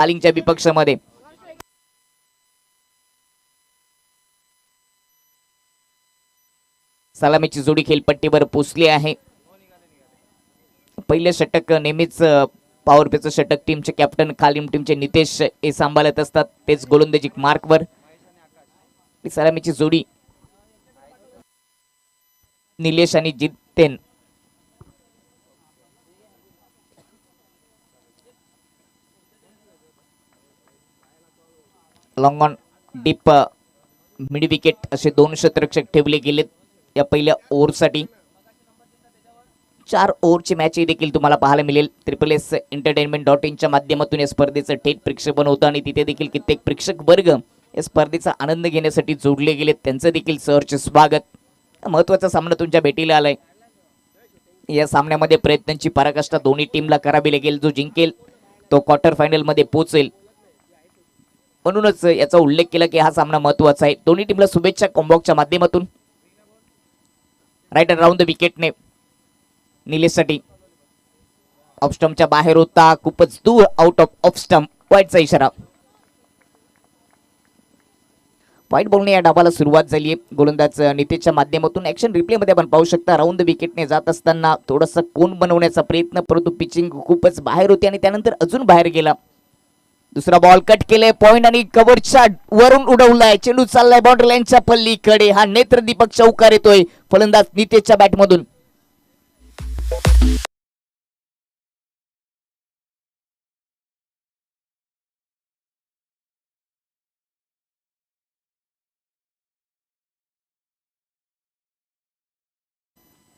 कालिंगच्या विपक्षामध्ये सलामीची जोडी खेळपट्टीवर पोचली आहे. पहिले षटक नेहमीच पॉवर प्लेचं षटक टीमचे कॅप्टन कालिंग टीमचे नितेश हे सांभाळत असतात. तेच गोलंदाजी मार्कवर सलामीची जोडी निलेश आणि Jiten. Long on deep mid wicket असे दोन क्षेत्ररक्षक ठेवले गेलेत या पहिल्या ओव्हरसाठी. 4 ओव्हरची मॅच देखील तुम्हाला पाहायला मिळेल. SSS entertainment.in च्या माध्यमातून या स्पर्धेचं थेट प्रक्षेपण होतं आणि तिथे देखील कित्येक प्रेक्षक वर्ग या स्पर्धेचा आनंद घेण्यासाठी जोडले गेले. त्यांचं देखील सहर्ष स्वागत. महत्त्वाचा सामना तुमच्या भेटीला आलाय. या सामन्यामध्ये प्रयत्नांची पराकाष्ठा दोन्ही टीमला करावी लागेल. जो जिंकेल तो क्वार्टर फायनल मध्ये पोहोचेल. म्हणूनच याचा उल्लेख केला की हा सामना महत्त्वाचा आहे. दोन्ही टीमला शुभेच्छा कॉम्बॉक्सच्या माध्यमातून. राईट अराउंड द विकेटने निलेशसाठी ऑफ स्टंपच्या बाहेर होता, खूपच दूर, आउट ऑफ स्टंप. वाईटचा इशारा. व्हाईट बॉलने या डावाला सुरुवात झाली आहे. गोलंदाज नितेशच्या माध्यमातून ऍक्शन रिप्ले मध्ये आपण पाहू शकता. राऊंड द विकेटने जात असताना थोडासा कोन बनवण्याचा प्रयत्न, परंतु पिचिंग खूपच बाहेर होती आणि त्यानंतर अजून बाहेर गेला. दुसरा बॉल कट केले, पॉइंट आणि कव्हरच्या वरून उडवलाय. चेंडू चाललाय बाउंड्री लाईनच्या पल्लीकडे. हा नेत्रदीपक चौकार येतोय फलंदाज नितेशच्या बॅटमधून.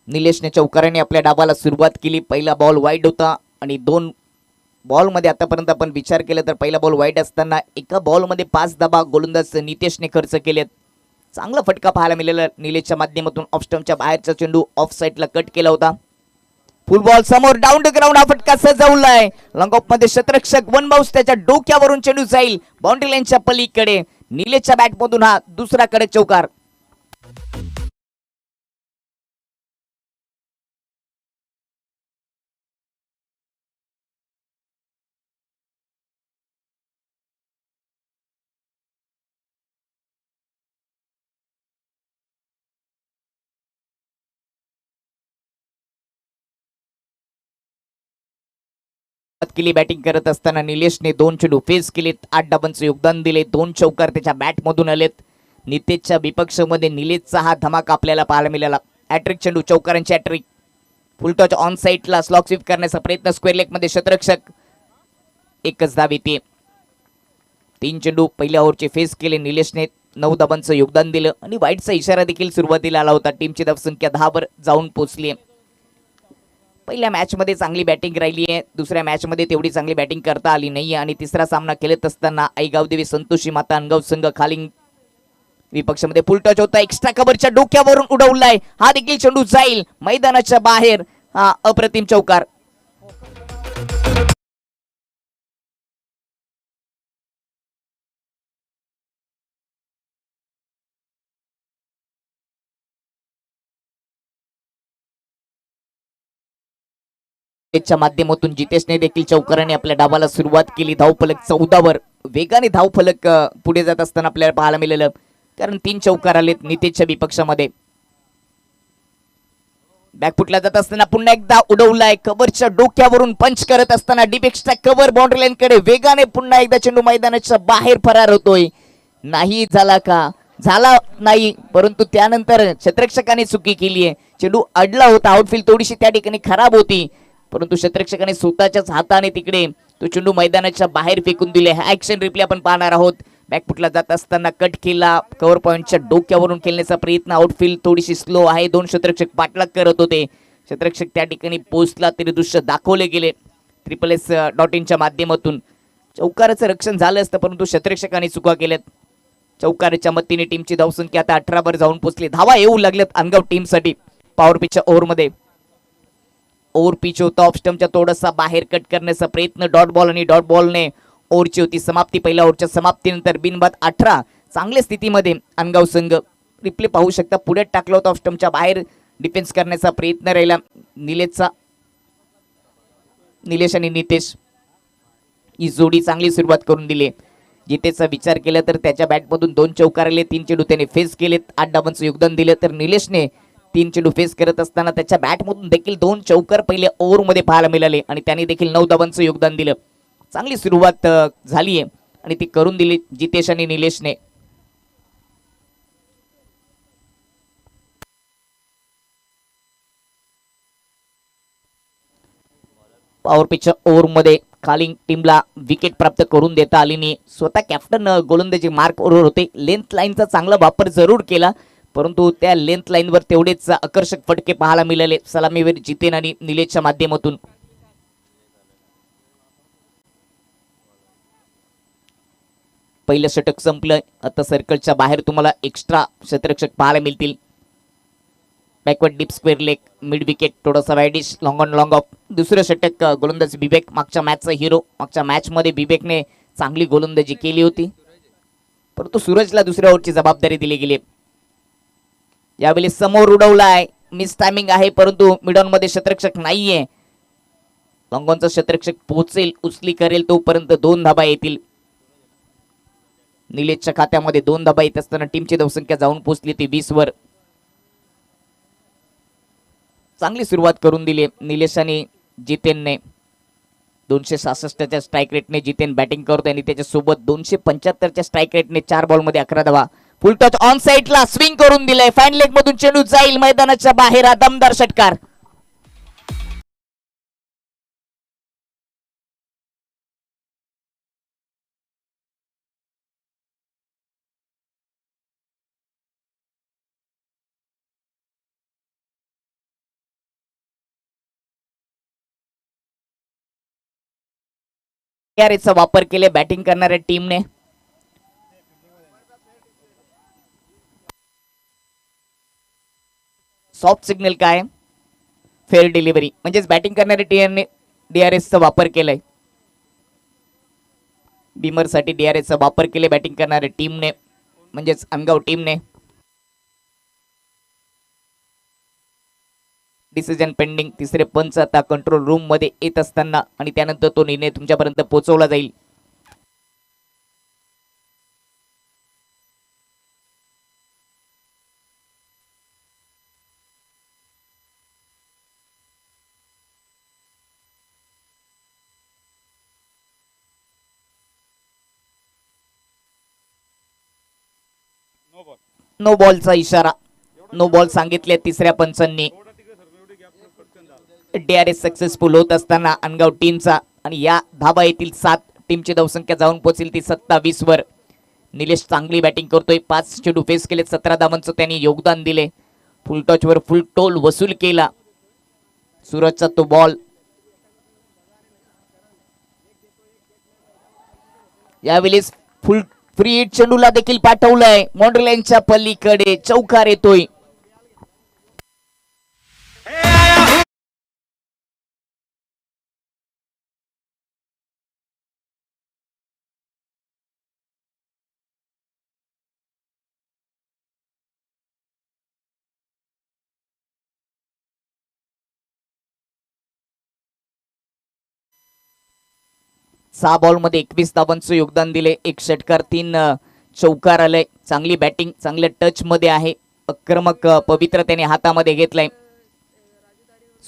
निलेशने चौकाराने आपल्या डावाला सुरुवात केली. पहिला बॉल वाईड होता आणि 2 बॉलमध्ये आतापर्यंत आपण विचार केला तर पहिला बॉल वाईड असताना एका बॉलमध्ये 5 धावा गोलंदाज नितेशने खर्च केलेत. चांगला फटका पाहायला मिळाला निलेशच्या माध्यमातून. ऑफ स्टंपच्या बाहेरचा चेंडू ऑफ साईडला कट केला होता. फुल बॉल समोर डाऊन द ग्राउंड. हा फटका सजवलाय. लॉंग ऑफ मध्ये क्षेत्ररक्षक वन बाउन्स त्याच्या डोक्यावरून चेंडू जाईल बाउंड्री लाईनच्या पलीकडे. निलेशच्या बॅटमधून हा दुसरा कडक चौकार. केली बॅटिंग करत असताना निलेशने 2 चेंडू फेस केलेत. 8 डावांचे योगदान दिले. 2 चौकार त्याच्या बॅटमधून आलेत. नितेशच्या विपक्षामध्ये निलेशचा हा धमाका आपल्याला पाहायला मिळाला. हॅट्रिक चेंडू, चौकारांची हॅट्रिक. फुल टच ऑन साईडला स्लॉग स्वीप करण्याचा प्रयत्न. स्क्वेअर लेग मध्ये क्षेत्ररक्षक. एकच धाव येते. 3 चेंडू पहिल्या ओव्हरचे फेस केले निलेशने. 9 धावांचं योगदान दिलं आणि वाईटचा इशारा देखील सुरुवातीला आला होता. टीमची धावसंख्या 10 वर जाऊन पोहोचली. पहिल्या मॅच मध्ये चांगली बॅटिंग राहिली आहे. दुसऱ्या मॅच मध्ये तेवढी चांगली बॅटिंग करता आली नाही आणि तिसरा सामना खेळत असताना आईगावदेवी संतोषी माता अनगाव संघ कालिंग विपक्षामध्ये फुल टच होता. एक्स्ट्रा कव्हरच्या डोक्यावरून उडवलाय. हा देखील चेंडू जाईल मैदानाच्या बाहेर. हा अप्रतिम चौकार. च्या माध्यमातून जितेशने देखील चौकाराने आपल्या डावाला सुरुवात केली. धावफलक 14 वर वेगाने धावफलक पुढे जात असताना आपल्याला पाहायला मिळालं, कारण 3 चौकार आलेत नितेशच्या विपक्षामध्ये. बॅकफुटला जात असताना पुन्हा एकदा उडवलाय. कव्हरच्या डोक्यावरून पंच करत असताना deep extra cover boundary line कडे वेगाने पुन्हा एकदा चेंडू मैदानाच्या बाहेर फरार होतोय. नाही झाला का? झाला नाही, परंतु त्यानंतर क्षेत्ररक्षकाने चुकी केली आहे. चेंडू अडला होता. आउटफील्ड थोडीशी त्या ठिकाणी खराब होती, परंतु क्षेत्ररक्षकाने स्वतःच्याच हाताने तिकडे तो चेंडू मैदानाच्या बाहेर फेकून दिले. हा ऍक्शन रिप्ले आपण पाहणार आहोत. बॅकफुटला जात असताना कट केला. कव्हर पॉइंटच्या डोक्यावरून खेळण्याचा प्रयत्न. आउटफील्ड थोडीशी स्लो आहे. 2 क्षेत्ररक्षक पाठलाग करत होते. क्षेत्ररक्षक त्या ठिकाणी पोहोचला तरी दृश्य दाखवले गेले SSS.in च्या माध्यमातून. चौकाराचं रक्षण झालं असतं, परंतु क्षेत्ररक्षकाने चुका केल्यात. चौकाराच्या मतीने टीमची धावसंख्या आता 18 वर जाऊन पोहोचली. धावा येऊ लागल्यात अनगाव टीमसाठी. पॉवर पिचच्या ओव्हरमध्ये ओव्हर पिच होता. ऑफ स्टंपच्या थोडासा बाहेर कट करण्याचा प्रयत्न. डॉट बॉल आणि डॉट बॉलने ओव्हरची होती समाप्ती. पहिल्या ओव्हरच्या समाप्तीनंतर बिनबाद 18. चांगल्या स्थितीमध्ये अनगाव संघ. रिप्ले पाहू शकता. पुढे टाकला होता. ऑफ स्टंपच्या बाहेर डिफेन्स करण्याचा प्रयत्न राहिला निलेशचा. निलेश आणि नितेश ही जोडी चांगली सुरुवात करून दिली. जितेचा विचार केला तर त्याच्या बॅटमधून 2 चौकार आले, 3 चेंडू त्याने फेस केलेत, 8 धावांचं योगदान दिलं. तर निलेशने 3 चेंडू फेस करत असताना त्याच्या बॅटमधून देखील 2 चौकार पहिल्या ओव्हरमध्ये पाहायला मिळाले आणि त्याने देखील 9 धावांचं योगदान दिलं. चांगली सुरुवात झाली आहे आणि ती करून दिली जितेश आणि निलेशने. पॉवर पिचच्या ओव्हरमध्ये खालिंग टीमला विकेट प्राप्त करून देता आली नाही. स्वतः कॅप्टन गोलंदाजी मार्क बरोबर होते. लेंथ लाईनचा चांगला वापर जरूर केला, परंतु त्या लेंथ लाईनवर तेवढेच आकर्षक फटके पाहायला मिळाले सलामीवीर जितेन आणि निलेशच्या माध्यमातून. पहिलं षटक संपलं. आता सर्कलच्या बाहेर तुम्हाला एक्स्ट्रा क्षेत्ररक्षक पाहायला मिळतील. Backward deep square leg, mid wicket, थोडासा widish, long on long off. दुसरं षटक गोलंदाज बिबेक, मागच्या मॅचचा हिरो. मागच्या मॅच मध्ये बिबेकने चांगली गोलंदाजी केली होती, परंतु सूरजला दुसऱ्या ओव्हरची जबाबदारी दिली गेली. यावेळी समोर उडवलाय, मिस टायमिंग आहे, परंतु मिडॉन मध्ये क्षेत्ररक्षक नाहीये. लॉंग ऑनचा क्षेत्ररक्षक पोहोचेल, उचली करेल तोपर्यंत 2 धाबा येतील. निलेशच्या खात्यामध्ये 2 धाबा येत असताना टीमची धावसंख्या जाऊन पोहोचली ती 20 वर. चांगली सुरुवात करून दिली निलेश आणि जितेनने. 266च्या स्ट्राईक रेटने जितेन बॅटिंग करतोय आणि त्याच्यासोबत 275च्या स्ट्राईक रेटने 4 बॉलमध्ये 11 धावा. फुल टच ऑन साइडला स्विंग करून दिलाय. फाईन लेग मधून चेंडू जाईल मैदानाच्या बाहेर. हा दमदार षटकार. चा वापर केले बॅटिंग करणाऱ्या टीमने. सॉफ्ट सिग्नल काय? फेअर डिलिव्हरी, म्हणजेच बॅटिंग करणाऱ्या टीमने डीआरएसचा वापर केलाय. बीमर साठी डीआरएसचा वापर केले बॅटिंग करणाऱ्या टीमने, म्हणजेच अनगाव टीमने. Decision pending. तिसरे पंच आता कंट्रोल रूम मध्ये येत असताना आणि त्यानंतर तो निर्णय तुमच्यापर्यंत पोहोचवला जाईल. नो बॉलचा इशारा, नो बॉल सांगितले तिसऱ्या पंचांनी. डीआरएस सक्सेसफुल होत असताना अनगाव टीमचा आणि या धाबा येतील 7. टीमची धावसंख्या जाऊन पोहोचेल ती 27 वर. निलेश चांगली बॅटिंग करतोय. 5 चेंडू फेस केले, 17 धावांचं त्यांनी योगदान दिले. फुल टच वर फुल टोल वसूल केला. सूरजचा तो बॉल. यावेळेस फुल फ्री हिट चेंडूला देखील पाठवलंय. बाउंड्री लाईनच्या पलीकडे चौकार येतोय. सहा बॉल मध्ये 21 धावांचं योगदान दिले. 1 षटकार, 3 चौकार आलंय. चांगली बॅटिंग, चांगल्या टच मध्ये आहे. आक्रमक पवित्र त्याने हातामध्ये घेतलाय.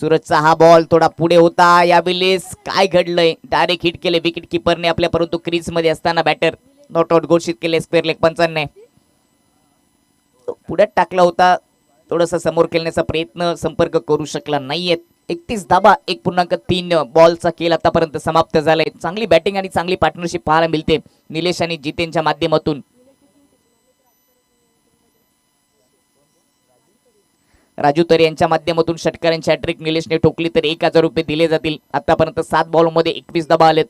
सूरजचा हा बॉल थोडा पुढे होता. यावेळेस काय घडलंय? डायरेक्ट हिट केले विकेट किपरने आपल्या, परंतु क्रीज मध्ये असताना बॅटर नॉट आउट घोषित केले स्क्वेअर लेग पंचांनी. पुढे टाकला होता, थोडासा समोर खेळण्याचा प्रयत्न, संपर्क करू शकला नाहीयेत. 31 धाबा 1.3 बॉलचा खेळ आतापर्यंत समाप्त झालाय. चांगली बॅटिंग आणि चांगली पार्टनरशिप पाहायला मिळते निलेश आणि जितेनच्या माध्यमातून. राजू तरे यांच्या माध्यमातून षटकारांची हॅट्रिक निलेशने ठोकली तर 1000 रुपये दिले जातील. आतापर्यंत 7 बॉल मध्ये 21 धाबा आलेत.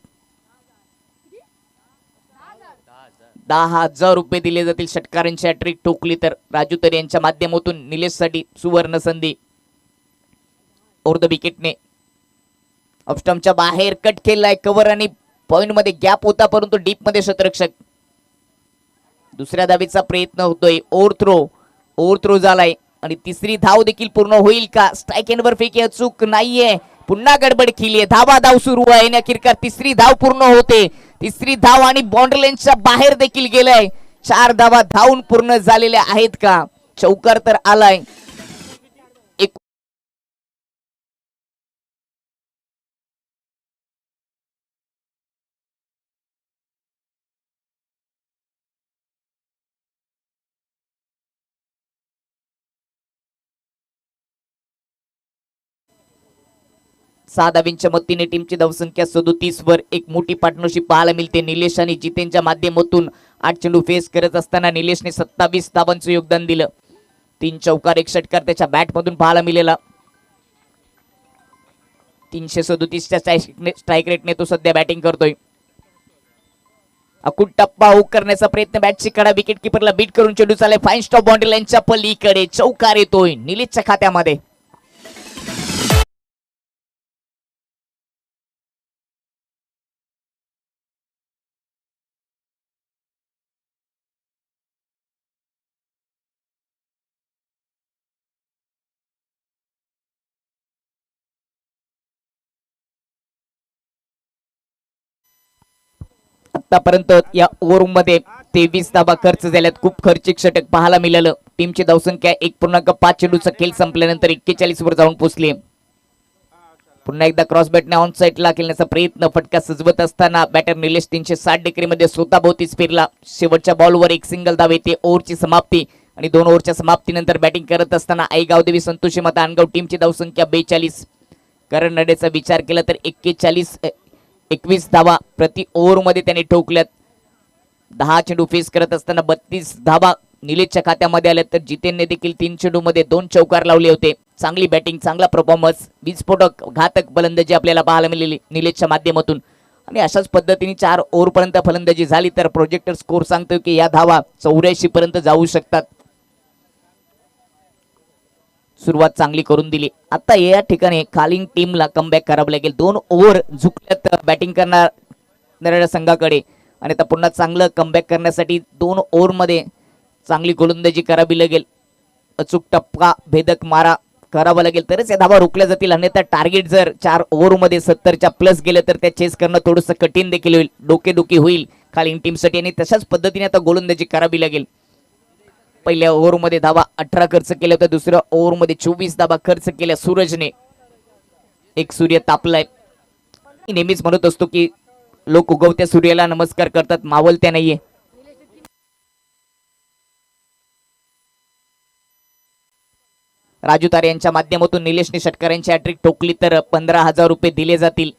10,000 रुपये दिले जातील षटकारांची हॅट्रिक ठोकली तर. राजू तरे यांच्या माध्यमातून निलेशसाठी सुवर्ण संधी. ओव्हर द विकेटने ऑफस्टंपच्या बाहेर कट केलाय. कव्हर आणि पॉइंट मध्ये गॅप होता, परंतु डीप मध्ये क्षेत्ररक्षक. दुसऱ्या धावेचा प्रयत्न होतोय. ओव्हर थ्रो झालाय आणि तिसरी धाव देखील पूर्ण होईल का? स्ट्राइक एंडवर फेकी अचूक नाहीये. पुन्हा गडबड केली, धावा धाव सुरू आहे. अखेरकार तिसरी धाव पूर्ण होते. तिसरी धाव आणि बाउंड्री लाईनच्या बाहेर देखील गेलाय. 4 धावा धावून पूर्ण झालेल्या आहेत का? चौकार तर आलाय. सहा धावींच्या मदतीने टीमची धावसंख्या 37 वर. एक मोठी पार्टनरशिप पाहायला मिळते. निलेश आणि जितेनच्या माध्यमातून 8 चेंडू फेस करत असताना निलेशने 27 धावांचं योगदान दिलं. 3 चौकार 1 षटकार त्याच्या बॅट मधून पाहायला मिळाला. 337 च्या स्ट्राईक रेटने तो सध्या बॅटिंग करतोय. अकुट टप्पा हुक करण्याचा प्रयत्न, बॅटची कडा विकेट किपरला बीट करून चेंडू चाललाय फाईन स्टॉप बाउंड्री लाईनच्या पलीकडे. चौकार येतोय निलेशच्या खात्यामध्ये. आतापर्यंत या ओव्हरमध्ये 23 धावा खर्च झाल्यात. खूप खर्चिक षटक पाहायला मिळालं. टीमची धावसंख्या 1.5 चेंडूचा खेळ संपल्यानंतर 41 वर जाऊन पोहोचली. पुन्हा एकदा क्रॉस बॅटने ऑन साईडला खेळण्याचा प्रयत्न, फटका सजवत असताना बॅटर निलेश 360 डिग्री मध्ये स्वतःभोवतीच फिरला. शेवटच्या बॉलवर एक सिंगल धाव येते. ओव्हरची समाप्ती आणि 2 ओव्हरच्या समाप्तीनंतर बॅटिंग करत असताना आई गावदेवी संतोषी मता अनगाव टीमची धावसंख्या 42. करण नडेचा विचार केला तर 21 धावा प्रति ओव्हर मध्ये त्याने ठोकल्यात. 10 चेंडू फेस करत असताना 32 धावा निलेशच्या खात्यामध्ये आल्या. तर जितेनने देखील 3 चेंडू मध्ये 2 चौकार लावले होते. चांगली बॅटिंग, चांगला परफॉर्मन्स, विस्फोटक घातक फलंदाजी आपल्याला पाहायला मिळाली निलेशच्या माध्यमातून. आणि अशाच पद्धतीने 4 ओव्हर पर्यंत फलंदाजी झाली तर प्रोजेक्टर स्कोर सांगतो की या धावा 84 पर्यंत जाऊ शकतात. सुरुवात चांगली करून दिली. आता या ठिकाणी खालीन टीमला कमबॅक करावं लागेल. 2 ओव्हर झुकल्यात बॅटिंग करणाऱ्या संघाकडे आणि आता पुन्हा चांगलं कमबॅक करण्यासाठी 2 ओव्हर मध्ये चांगली गोलंदाजी करावी लागेल. अचूक टप्पा भेदक मारा करावा लागेल तरच या धावा रोखल्या जातील. अन्यथा टार्गेट जर 4 ओव्हर मध्ये 70च्या प्लस गेलं तर त्या चेस करणं थोडंसं कठीण देखील होईल. डोकेदुखी होईल खालीन टीमसाठी आणि तशाच पद्धतीने आता गोलंदाजी करावी लागेल. पहिल्या ओव्हरमध्ये धावा 18 खर्च केल्या होत्या. दुसऱ्या ओव्हरमध्ये 24 धावा खर्च केल्या सूरजने. एक सूर्य तापलाय. नेहमीच म्हणत असतो की लोक उगवत्या सूर्याला नमस्कार करतात, मावलत्या नाहीये. राजू तारे यांच्या माध्यमातून निलेशने षटकारांची हॅट्रिक ठोकली तर 15,000 रुपये दिले जातील.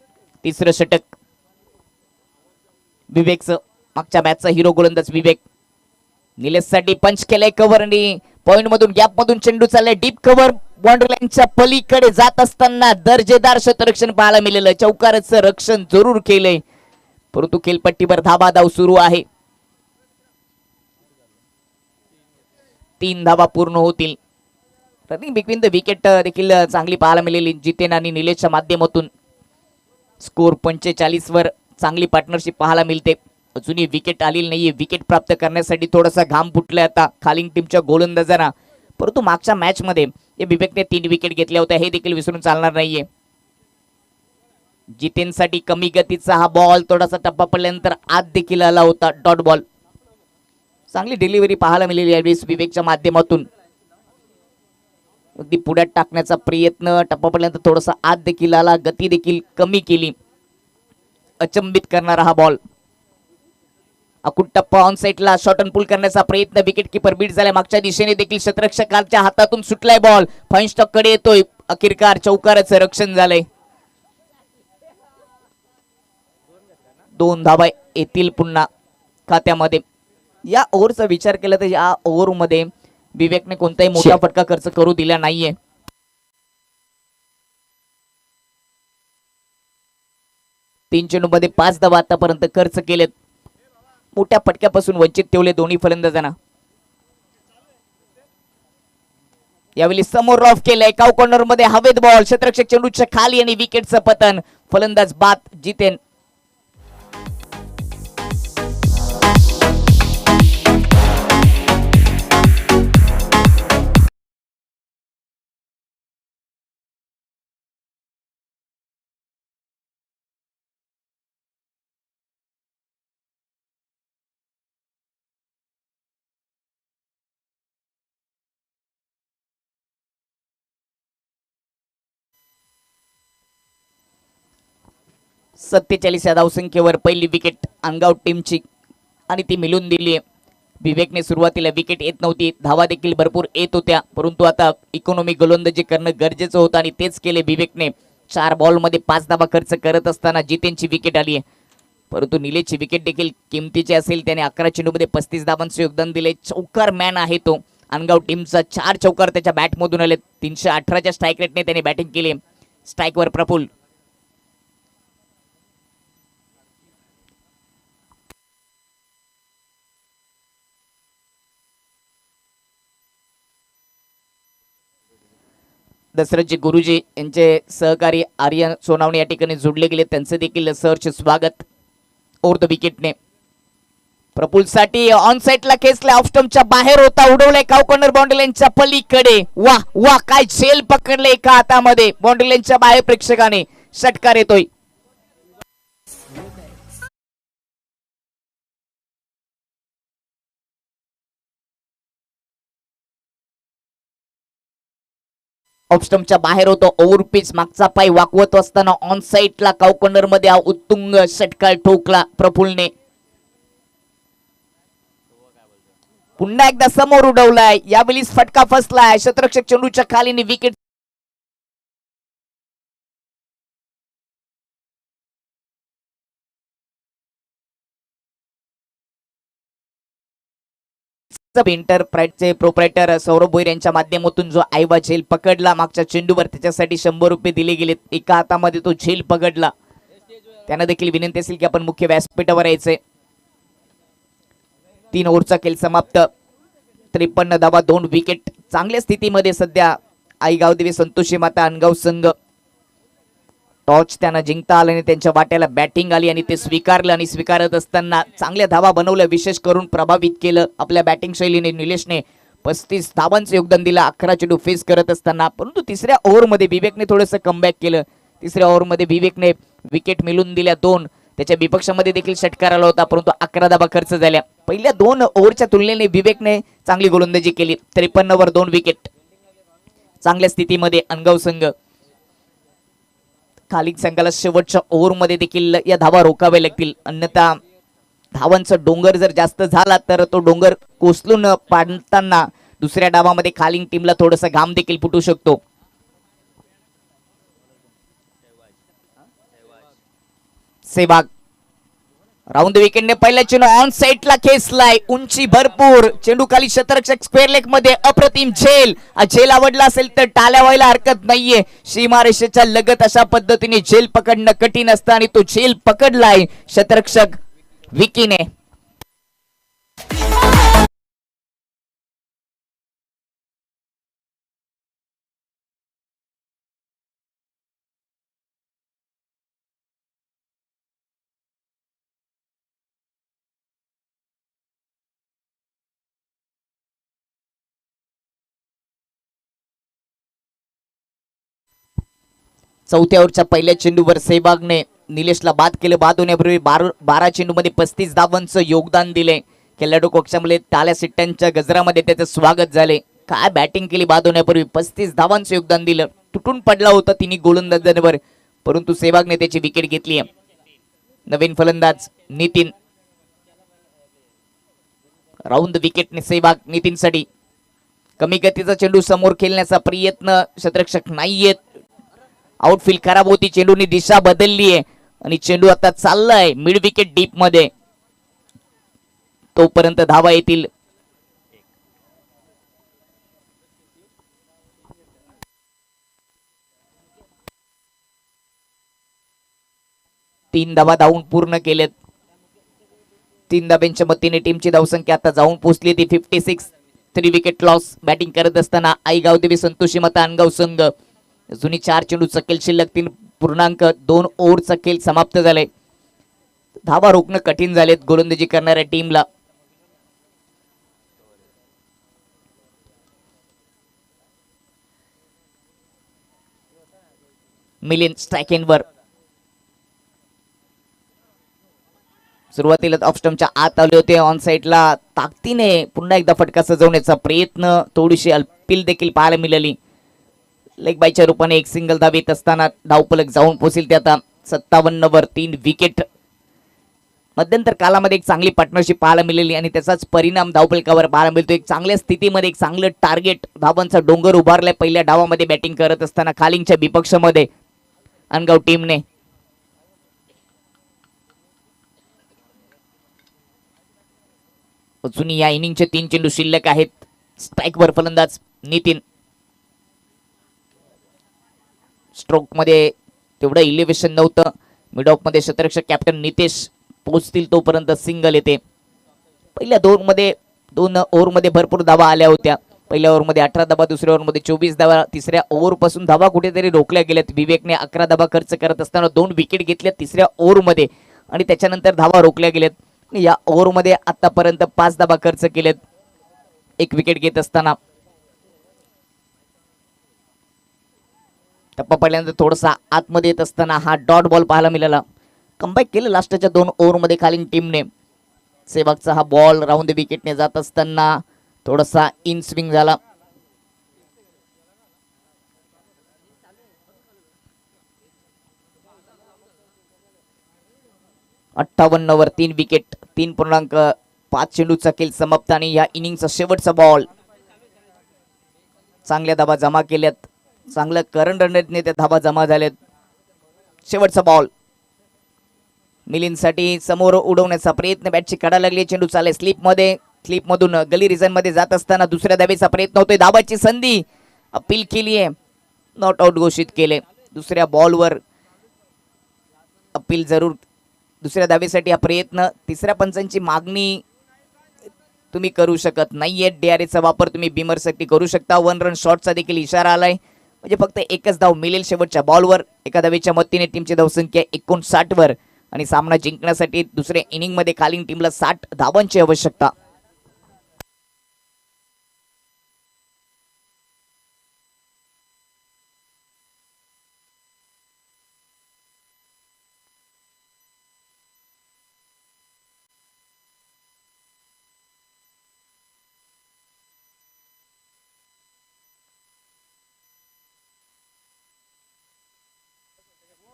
तिसरं षटक विवेकचं, मागच्या मॅचचा हिरो गोलंदाज विवेक. निलेशसाठी पंच केलाय कव्हर आणि पॉइंट मधून गॅप मधून चेंडू चाललाय डीप कव्हर. बाउंड्री लाईनच्या पलीकडे जात असताना दर्जेदार शतरक्षण पाहायला मिळालं. चौकाराचं रक्षण जरूर केलंय परंतु खेळपट्टीवर धावा धाव सुरू आहे. 3 धावा पूर्ण होतील. रनिंग बिटवीन द विकेट देखील चांगली पाहायला मिळाली जितेन आणि निलेशच्या माध्यमातून. स्कोर 45 वर चांगली पार्टनरशिप पाहायला मिळते. अजूनही विकेट आलेली नाहीये. विकेट प्राप्त करण्यासाठी थोडासा घाम फुटलाय आता खालीन टीमच्या गोलंदाजांना. परंतु मागच्या मॅच मध्ये विवेकने 3 विकेट घेतल्या होत्या हे देखील विसरून चालणार नाहीये. जितेनसाठी कमी गतीचा हा बॉल थोडासा टप्पा पडल्यानंतर आत देखील आला होता डॉट बॉल. चांगली डिलिव्हरी पाहायला मिळाली यावेळेस विवेकच्या माध्यमातून. अगदी पुढ्यात टाकण्याचा प्रयत्न, टप्पा पडल्यानंतर थोडासा आत देखील आला, गती देखील कमी केली. अचंबित करणारा हा बॉल. अकुट टप्पा ऑन साईडला शॉट अँड पुल करण्याचा प्रयत्न, विकेट किपर बीट झालाय. मागच्या दिशेने देखील क्षेत्ररक्षकाच्या हातातून सुटलाय बॉल. फाईन स्टॉक कडे येतोय. अखेरकार चौकाराचं रक्षण झालंय. 2 धावा येतील पुन्हा खात्यामध्ये. या ओव्हरचा विचार केला तर या ओव्हर मध्ये विवेकने कोणताही मोठा फटका खर्च करू दिला नाहीये. 3 चेंडूमध्ये 5 धावा आतापर्यंत खर्च केलेत. मोठ्या फटक्यापासून वंचित ठेवले दोन्ही फलंदाजांना. यावेळी समोर ऑफ केलंय. काव कॉर्नर मध्ये हवेत बॉल. क्षेत्ररक्षक चेंडूच्या खाली आणि विकेटचं पतन. फलंदाज बाद जितेन. 47 या धावसंख्येवर पहिली विकेट अनगाव टीमची आणि ती मिळून दिली. विवेकने सुरुवातीला विकेट येत नव्हती, धावा देखील भरपूर येत होत्या, परंतु आता इकॉनॉमी गोलंदाजी करणं गरजेचं होतं आणि तेच केले विवेकने. 4 बॉलमध्ये 5 धावा खर्च करत असताना जितेनची विकेट आली आहे, परंतु निलेशची विकेट देखील किमतीची असेल. त्याने 11 चेंडूमध्ये 35 धावांचे योगदान दिले. चौकार मॅन आहे तो. अनगाव टीमचा 4 चौकार त्याच्या बॅटमधून आले. 318च्या स्ट्राईक रेटने त्याने बॅटिंग केली. स्ट्राईकवर प्रफुल्ल. दशरथजी गुरुजी यांचे सहकारी आर्यन सोनावणे या ठिकाणी जोडले गेले, त्यांचे देखील सहर्ष स्वागत. ओव्हर द विकेटने प्रफुल्लसाठी ऑन साइडला खेचले, ऑफ स्टंपच्या बाहेर होता, उडवले काव कॉर्नर बाउंड्री लाईनच्या पलीकडे. वा वा, काय झेल पकडले एका हातामध्ये. बाउंड्री लाईनच्या बाहेर प्रेक्षकाने षटकार येतोय. ऑफ स्टंपच्या बाहेर होतो. ओव्हर पिच मागचा पाय वाकवत असताना ऑन साइडला काव कॉर्नर मध्ये उत्तुंग षटकार ठोकला प्रफुल्लने. पुन्हा एकदा समोर उडवलाय, यावेळी फटका फसलाय. क्षेत्ररक्षक चेंडूच्या खाली विकेट इंटरप्राइजचे प्रोप्रायटर सौरभ भोईर यांच्या माध्यमातून जो आयवा झेल पकडला मागच्या चेंडूवर, त्याच्यासाठी 100 रुपये दिले गेलेत. एका हातामध्ये तो झेल पकडला. त्यांना देखील विनंती असेल की आपण मुख्य व्यासपीठावर यायचे. 3 ओव्हरचा खेळ समाप्त. 53 धावा, 2 विकेट. चांगल्या स्थितीमध्ये सध्या आईगाव देवी संतोषी माता अनगाव संघ. टॉच त्यांना जिंकता आल्याने त्यांच्या वाट्याला बॅटिंग आली आणि ते स्वीकारलं आणि स्वीकारत असताना चांगल्या धावा बनवल्या, विशेष करून प्रभावित केलं आपल्या बॅटिंग शैलीने. निलेशने 35 धावांचं योगदान दिलं 11 चेंडू फेस करत असताना. परंतु तिसऱ्या ओव्हरमध्ये विवेकने थोडंसं कमबॅक केलं. तिसऱ्या ओव्हरमध्ये विवेकने विकेट मिळून दिल्या 2. त्याच्या विपक्षामध्ये देखील षटकार आला होता, परंतु 11 धावा खर्च झाल्या. पहिल्या 2 ओव्हरच्या तुलनेने विवेकने चांगली गोलंदाजी केली. 53 वर 2 विकेट. चांगल्या स्थितीमध्ये अनगाव संघ. खाली संघाला शेवटच्या ओव्हरमध्ये देखील या धावा रोखाव्या लागतील, अन्यथा धावांचा डोंगर जर जास्त झाला तर तो डोंगर कोसलून पाडताना दुसऱ्या डावामध्ये खाली टीमला थोडासा घाम देखील फुटू शकतो. सेवाग राऊंड विकेटने पहिला चेंडू ऑन साइडला खेचलाय, उंची भरपूर. चेंडू खाली क्षेत्ररक्षक स्क्वेअर लेग मध्ये. अप्रतिम झेल. झेल आवडला असेल तर टाळ्या व्हायला हरकत नाहीये. सीमारेषेच्या लगत अशा पद्धतीने झेल पकडणं कठीण असतं आणि तो झेल पकडलाय क्षेत्ररक्षक विकीने. चौथ्या ओव्हरच्या पहिल्या चेंडूवर सेहवागने निलेशला बाद केलं. बाद होण्यापूर्वी 12 चेंडूमध्ये 35 धावांचं योगदान दिले. खेळाडू कक्षामध्ये टाळ्या सिट्ट्यांच्या गजरामध्ये त्याचं स्वागत झाले. काय बॅटिंग केली बाद होण्यापूर्वी. 35 धावांचं योगदान दिलं. तुटून पडला होता तिन्ही गोलंदाजांवर, परंतु सेहवागने त्याची विकेट घेतली. नवीन फलंदाज नितीन. राऊंड विकेटने सेहवाग नितीनसाठी. कमी गतीचा चेंडू समोर खेळण्याचा प्रयत्न क्षेत्ररक्षक नाहीयेत. आउटफील्ड खराब होती, चेंडूनी दिशा बदलली आहे आणि चेंडू आता चाललाय मिड विकेट डीप मध्ये. तोपर्यंत धावा येतील. तीन धावा धावून पूर्ण केलेत. 3 धाब्यांच्या मतीने टीमची धावसंख्या आता जाऊन पोहोचली ती 56. 3 विकेट लॉस. बॅटिंग करत असताना आईगाव देवी संतोषी माता अनगाव संघ. जुनी 4 चेंडूचा खेळ शिल्लक. 3.2 ओव्हरचा खेळ समाप्त झालाय. धावा रोखणं कठीण झालेत गोलंदाजी करणाऱ्या टीमला. मिलिंद स्ट्रायकिंगवर. सुरुवातीला ऑफ स्टंपच्या आत आले होते. ऑन साइडला ताकदीने पुन्हा एकदा फटका सजवण्याचा प्रयत्न. थोडीशी अपील देखील पाहायला मिळाली. लेग बायच्या रूपाने एक सिंगल धाव येत असताना धावपलक जाऊन पोहोचेल ते आता 57 वर 3 विकेट. मध्यंतर कालामध्ये एक चांगली पार्टनरशिप पाहायला मिळाली आणि त्याचाच परिणाम धावफलकावर पाहायला मिळतो. एक चांगल्या स्थितीमध्ये एक चांगलं टार्गेट धावांचा डोंगर उभारलाय पहिल्या डावामध्ये बॅटिंग करत असताना खालिंगच्या विपक्षामध्ये अनगाव टीमने. अजून या इनिंगचे 3 चेंडू शिल्लक आहेत. स्ट्राईकवर फलंदाज नितीन. स्ट्रोक मध्ये तेवढं इलेव्हेशन नव्हतं. मिड ऑफ मध्ये शतरक्षक कॅप्टन नितेश पोहोचतील तोपर्यंत सिंगल येते. पहिल्या दोन ओव्हरमध्ये भरपूर धावा आल्या होत्या. पहिल्या ओव्हरमध्ये 18 धावा, दुसऱ्या ओव्हरमध्ये 24 धावा. तिसऱ्या ओव्हरपासून धावा कुठेतरी रोखल्या गेल्यात. विवेकने 11 धावा खर्च करत असताना 2 विकेट घेतल्या तिसऱ्या ओव्हरमध्ये आणि त्याच्यानंतर धावा रोखल्या गेल्यात. या ओव्हरमध्ये आतापर्यंत 5 धावा खर्च केलेत 1 विकेट घेत असताना. टप्पा पहिल्यांदा थोडासा आतमध्ये येत असताना हा डॉट बॉल पाहायला मिळाला. कमबॅक केलं लास्टच्या 2 ओव्हरमध्ये खालील टीमने. सेवागचा हा बॉल राऊंड द विकेटने जात असताना थोडासा इन स्विंग झाला. वर 3 विकेट. 3.5 चेंडूचा खेळ समाप्त आणि या इनिंगचा शेवटचा बॉल. चांगल्या धावा जमा केल्यात. चांगलं करंट रनने त्या धावा जमा झाल्यात. शेवटचा बॉल मिलिंदसाठी समोर उडवण्याचा प्रयत्न. बॅटची कडा लागली. चेंडू चाले स्लिपमधून गली रिझन मध्ये जात असताना दुसऱ्या धावेचा प्रयत्न होतोय. धावाची संधी अपील केली आहे. नॉट आउट घोषित केले. दुसऱ्या बॉलवर अपील जरूर. दुसऱ्या धावेसाठी हा प्रयत्न. तिसऱ्या पंचांची मागणी तुम्ही करू शकत नाहीये. DRAचा वापर तुम्ही बिमरसाठी करू शकता. 1 रन शॉटचा देखील इशारा आलाय. म्हणजे फक्त एकच धाव मिळेल शेवटच्या बॉलवर. एका धावेच्या मदतीने टीमची धावसंख्या 59 वर आणि सामना जिंकण्यासाठी दुसऱ्या इनिंग मध्ये खालील टीमला 60 धावांची आवश्यकता.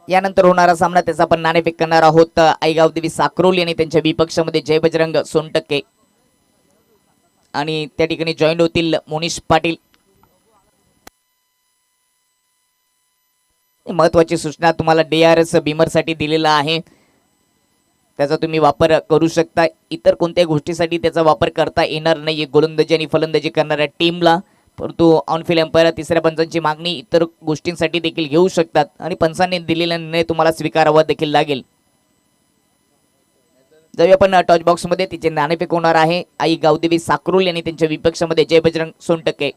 यानंतर होणारा सामना त्याचा आपण नाणेफेक करणार आहोत. आईगाव देवी साक्रोली आणि त्यांच्या विपक्षामध्ये जय बजरंग सोनटक्के आणि त्या ठिकाणी जॉईंट होतील मोनिश पाटील. महत्वाची सूचना तुम्हाला DRS बीमरसाठी दिलेला आहे. त्याचा तुम्ही वापर करू शकता. इतर कोणत्याही गोष्टीसाठी त्याचा वापर करता येणार नाही गोलंदाजी आणि फलंदाजी करणाऱ्या टीमला. परंतु ऑनफिल्ड अंपायर तिसऱ्या पंचांची मागणी इतर गोष्टींसाठी देखील घेऊ शकतात आणि पंचांनी दिलेला निर्णय तुम्हाला स्वीकारावा देखील लागेल. जाऊया आपण टॉच बॉक्स मध्ये. तिचे नाणेफेक होणार आहे आई गावदेवी साक्रोली आणि त्यांच्या विपक्षामध्ये जय Bajrang Sontakke.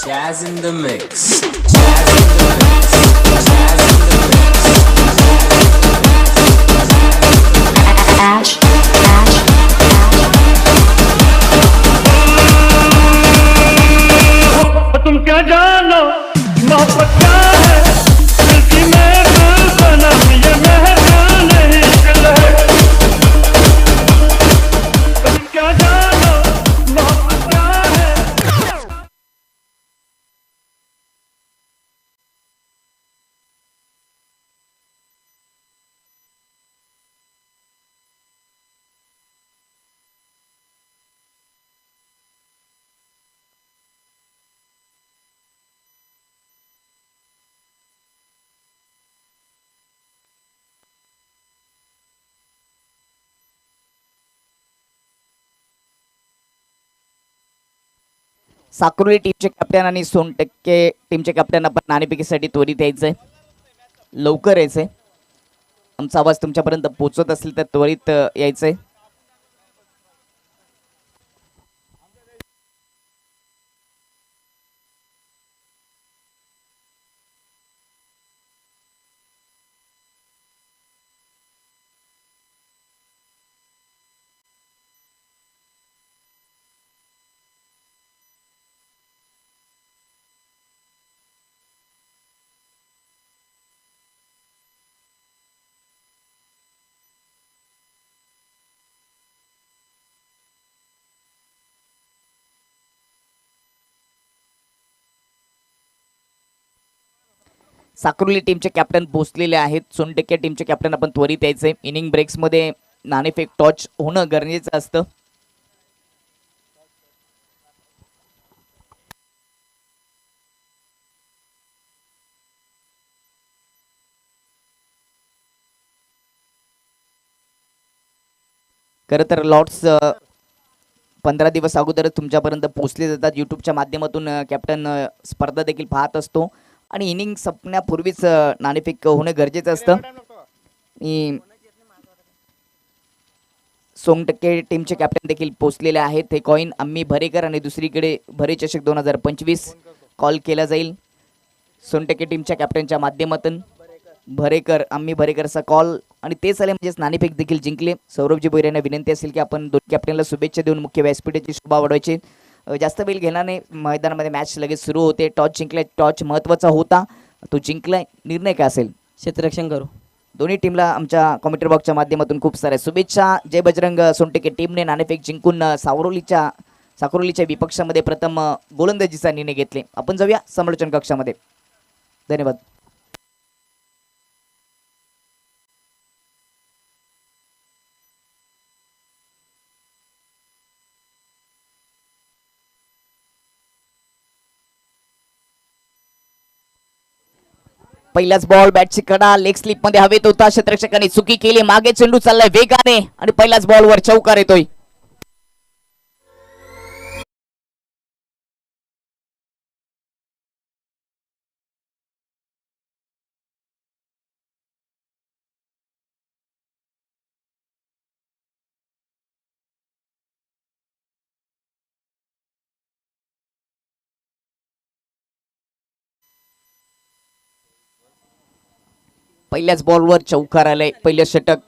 Jazz in the mix. Ash. तुम क्या जानो मोहब्बत क्या है, दिल की महफिल सनम ये महफिल नहीं दिल है. तुम क्या जानो मोहब्बत क्या है. साक्रोली टीमचे कॅप्टन आणि सोनटक्के टीमचे कॅप्टन आपण नाणेफेकीसाठी त्वरित यायचंय. लवकर यायचंय. आमचा आवाज तुमच्यापर्यंत पोहोचत असेल तर त्वरित यायचंय. साक्रोली टीमचे कॅप्टन पोहोचलेले आहेत. सोनटक्के टीमचे कॅप्टन आपण त्वरित यायचे. इनिंग ब्रेक्समध्ये नाणेफेक टॉच होणं गरजेचं असतं. खरं तर लॉर्ड्स 15 दिवस अगोदरच तुमच्यापर्यंत पोहोचले जातात. यूट्यूबच्या माध्यमातून कॅप्टन स्पर्धा देखील पाहत असतो आणि इनिंग संपण्यापूर्वीच नाणेफेक होणं गरजेचं असतं. सोनटक्के टीमचे कॅप्टन देखील पोहोचलेले आहेत. हे कॉइन आम्ही भरेकर आणि दुसरीकडे भरे चषक 2025 कॉल केला जाईल. सोनटक्के टीमच्या कॅप्टनच्या माध्यमातून भरेकर आम्ही भरेकरचा कॉल आणि ते झाले म्हणजेच नाणेफेक देखील जिंकले. सौरभजी भोईर यांना विनंती असेल की आपण दोन कॅप्टनला शुभेच्छा देऊन मुख्य व्यासपीठाची शोभा वाढवायची. जास्त वेळ घेणार नाही, मैदानामध्ये मॅच लगेच सुरू होते. टॉस जिंकलाय, टॉस महत्त्वाचा होता, तो जिंकलाय. निर्णय काय असेल? क्षेत्ररक्षण करू. दोन्ही टीमला आमच्या कॉमेंट्री बॉक्सच्या माध्यमातून खूप साऱ्या शुभेच्छा. जय बजरंग. सोनटक्के टीमने नाणेफेक जिंकून साक्रोलीच्या विपक्षामध्ये प्रथम गोलंदाजीचा निर्णय घेतले. आपण जाऊया समालोचन कक्षामध्ये. धन्यवाद. पहिलाच बॉल बॅटची कडा लेग स्लिप मध्ये हवेत होता. क्षेत्ररक्षकाने चुकी केली. मागे चेंडू चाललाय वेगाने आणि पहिल्याच बॉलवर चौकार येतोय. पहिल्याच बॉलवर चौकार आलंय. पहिलं षटक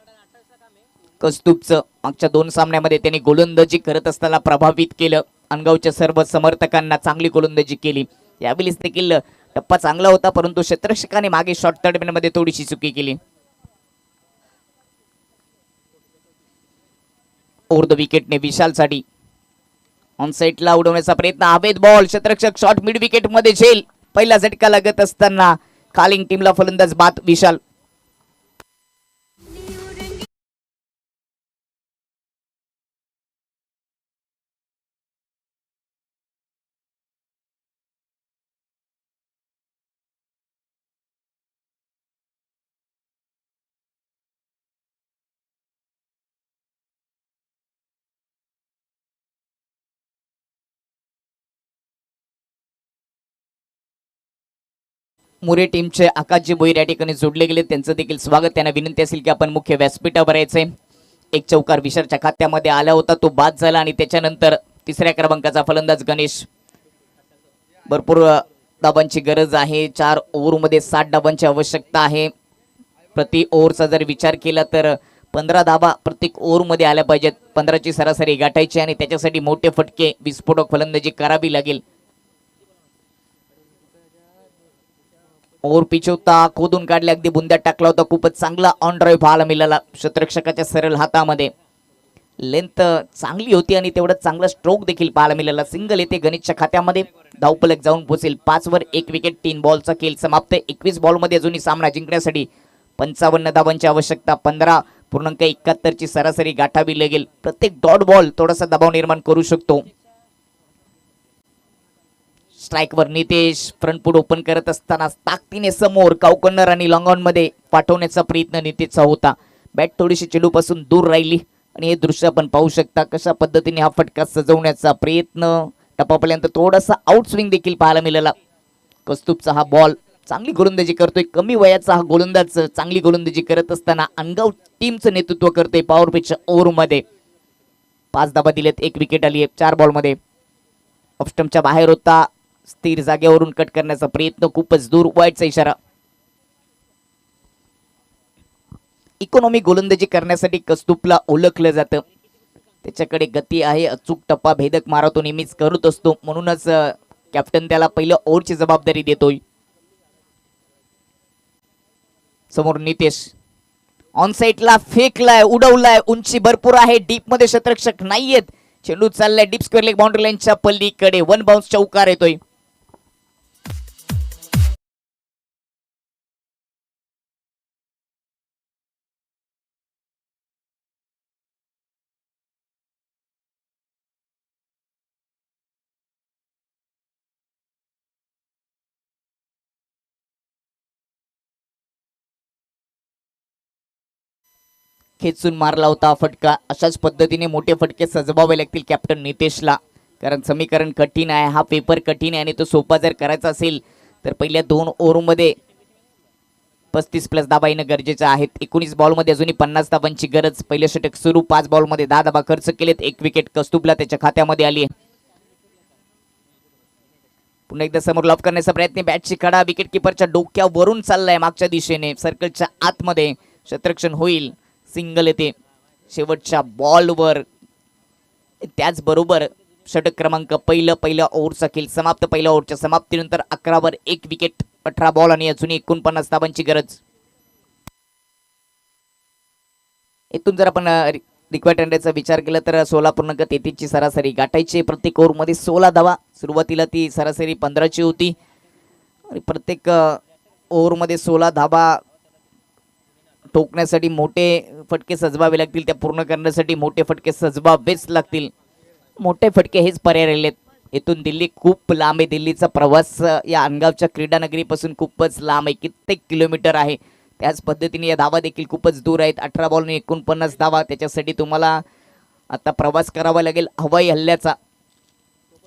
कस्तुबचं. मागच्या 2 सामन्यामध्ये त्यांनी गोलंदाजी करत असताना प्रभावित केलं. अनगावच्या सर्व समर्थकांना चांगली गोलंदाजी केली. यावेळेस देखील टप्पा चांगला होता, परंतु क्षेत्ररक्षकाने मागे शॉर्ट तडमेमध्ये थोडीशी चुकी केली. ओव्हर द विकेटने विशालसाठी ऑन साईडला उडवण्याचा प्रयत्न. हवेत बॉल. क्षेत्ररक्षक शॉर्ट मिड विकेट मध्ये झेल. पहिला झटका लागत असताना कालिंग टीमला फलंदाज बाद विशाल. मुरे टीमचे आकाशजी भोईर या ठिकाणी जोडले गेले. त्यांचं देखील स्वागत. त्यांना विनंती असेल की आपण मुख्य व्यासपीठावर यायचे. एक चौकार विशालच्या खात्यामध्ये आला होता, तो बाद झाला आणि त्याच्यानंतर तिसऱ्या क्रमांकाचा फलंदाज गणेश. भरपूर धाबांची गरज आहे. 4 ओव्हरमध्ये 7 धाबांची आवश्यकता आहे. प्रति ओव्हरचा जर विचार केला तर 15 धाबा प्रत्येक ओव्हरमध्ये आल्या पाहिजेत. 15ची सरासरी गाठायची आणि त्याच्यासाठी मोठे फटके विस्फोटक फलंदाजी करावी लागेल. ओव्हर पिच होता, खोदून काढले, अगदी बुंद्यात टाकला होता. खूपच चांगला ऑन ड्राईव्ह पाहायला मिळाला क्षेत्ररक्षकाच्या सरळ हातामध्ये. लेंथ चांगली होती आणि तेवढं चांगला स्ट्रोक देखील पाहायला मिळाला. सिंगल येते गणेशच्या खात्यामध्ये. धावफलक जाऊन पोहोचेल 5 वर 1 विकेट. 3 बॉलचा खेळ समाप्त. 21 बॉलमध्ये अजूनही सामना जिंकण्यासाठी 55 धावांची आवश्यकता. 15.71 ची सरासरी गाठावी लागेल. प्रत्येक डॉट बॉल थोडासा दबाव निर्माण करू शकतो. स्ट्राईकवर नितेश फ्रंट ओपन करत असताना ताकदीने समोर काउकन्नर आणि लॉंग ऑन मध्ये पाठवण्याचा प्रयत्न नितेशचा होता. बॅट थोडीशी चेंडूपासून दूर राहिली आणि हे दृश्य आपण पाहू शकता कशा पद्धतीने हा फटका सजवण्याचा प्रयत्न. टप्पापर्यंत थोडासा आउट स्विंग देखील पाहायला मिळाला. कस्तुबचा हा बॉल चांगली गोलंदाजी करतोय. कमी वयाचा हा गोलंदाज चांगली गोलंदाजी करत असताना अनगाव टीमचं नेतृत्व करतोय. पॉवर पिचच्या ओव्हरमध्ये 5 धाबा दिलेत. 1 विकेट आली आहे 4 बॉलमध्ये. ऑफस्टम्पच्या बाहेर होता. स्थिर जागेवरून कट करण्याचा प्रयत्न. खूपच दूर. वाईटचा इशारा. इकॉनॉमी गोलंदाजी करण्यासाठी कस्तुबला ओळखलं जातं. त्याच्याकडे गती आहे. अचूक टप्पा भेदक मारा तो नेहमीच करत असतो. म्हणूनच कॅप्टन त्याला पहिल्या ओव्हरची जबाबदारी देतोय. समोर नितेश ऑन साईडला फेकलाय, उडवलाय. उंची भरपूर आहे. डीप मध्ये क्षेत्ररक्षक नाहीयेत. चेंडू चाललाय डीप स्क्वेअर लेग बाउंड्री लाईनच्या पल्लीकडे. 1 बाउन्स चौकार येतोय. खेचून मारला होता फटका. अशाच पद्धतीने मोठे फटके सजवावे लागतील कॅप्टन नितेशला, कारण समीकरण कठीण आहे, हा पेपर कठीण आहे आणि तो सोपा जर करायचा असेल तर पहिल्या 2 ओव्हरमध्ये 35+ धाबा येणं गरजेचं आहे. 19 बॉलमध्ये अजूनही 50 धाबांची गरज. पहिले षटक सुरू, 5 बॉलमध्ये 10 धाबा खर्च केलेत. 1 विकेट कस्तुबला त्याच्या खात्यामध्ये आली आहे. पुन्हा एकदा समोर लॉफ करण्याचा प्रयत्न, बॅटची कडा विकेट किपरच्या डोक्यावरून चाललाय मागच्या दिशेने, सर्कलच्या आतमध्ये क्षेत्ररक्षण होईल, सिंगल येते शेवटच्या बॉलवर. त्याचबरोबर षटक क्रमांक पहिल्या ओव्हरचा खेळ समाप्त. पहिल्या ओव्हरच्या समाप्तीनंतर 11 वर 1 विकेट, 18 बॉल आणि अजूनही 49 धाबांची गरज. इथून जर आपण रिक्वायर्ड रनचा विचार केला तर 16.33 ची सरासरी गाठायची. प्रत्येक ओव्हरमध्ये 16 धावा. सुरुवातीला ती सरासरी 15 ची होती आणि प्रत्येक ओव्हरमध्ये 16 धावा ठोकण्यासाठी मोठे फटके सजवावे लागतील. त्या पूर्ण करण्यासाठी मोठे फटके सजवावेच लागतील. मोठे फटके हेच पर्याय राहिलेत. इथून दिल्ली खूप लांब आहे. दिल्लीचा प्रवास या अनगावच्या क्रीडानगरीपासून खूपच लांब आहे, कित्येक किलोमीटर आहे. त्याच पद्धतीने या धावा देखील खूपच दूर आहेत. 18 बॉलने 49 धावा. त्याच्यासाठी तुम्हाला आता प्रवास करावा लागेल हवाई हल्ल्याचा.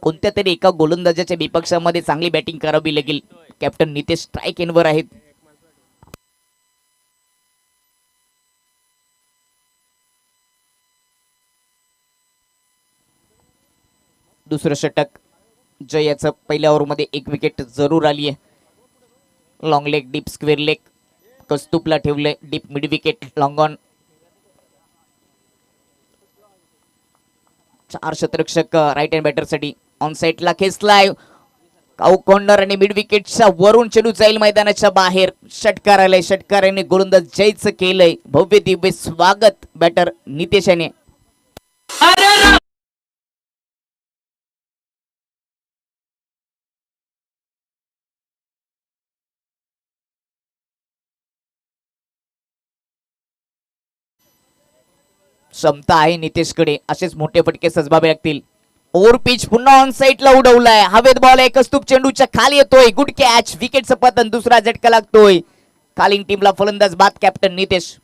कोणत्या तरी एका गोलंदाजाच्या विपक्षामध्ये चांगली बॅटिंग करावी लागेल. कॅप्टन नितेश स्ट्राईक एनवर आहेत. दुसरं षटक जयाचं पहिल्या ओव्हरमध्ये 1 विकेट जरूर आली आहे. Long leg, deep square leg कस्तुबला ठेवले. Deep mid wicket, long on. 4 क्षेत्ररक्षक राईट हँड बॅटरसाठी ऑन साईडला खेचलाय. काऊ कॉर्नर आणि मिड विकेटच्या वरून चेंडू जाईल मैदानाच्या बाहेर. षटकार आलाय. षटकाराने गोलंदाज जयचं केलंय. भव्य दिव्य स्वागत बॅटर नितेशाने. क्षमता आहे नितेशकडे, असेच मोठे फटके सजवावे लागतील. ओव्हर पिच पुन्हा ऑन साईडला उडवलाय. हवेत बॉल आहे. कस्तुब चेंडूच्या खाली येतोय. Good catch. विकेटचं पतन. दुसरा झटका लागतोय. खालीन टीमला फलंदाज बाद कॅप्टन नितेश.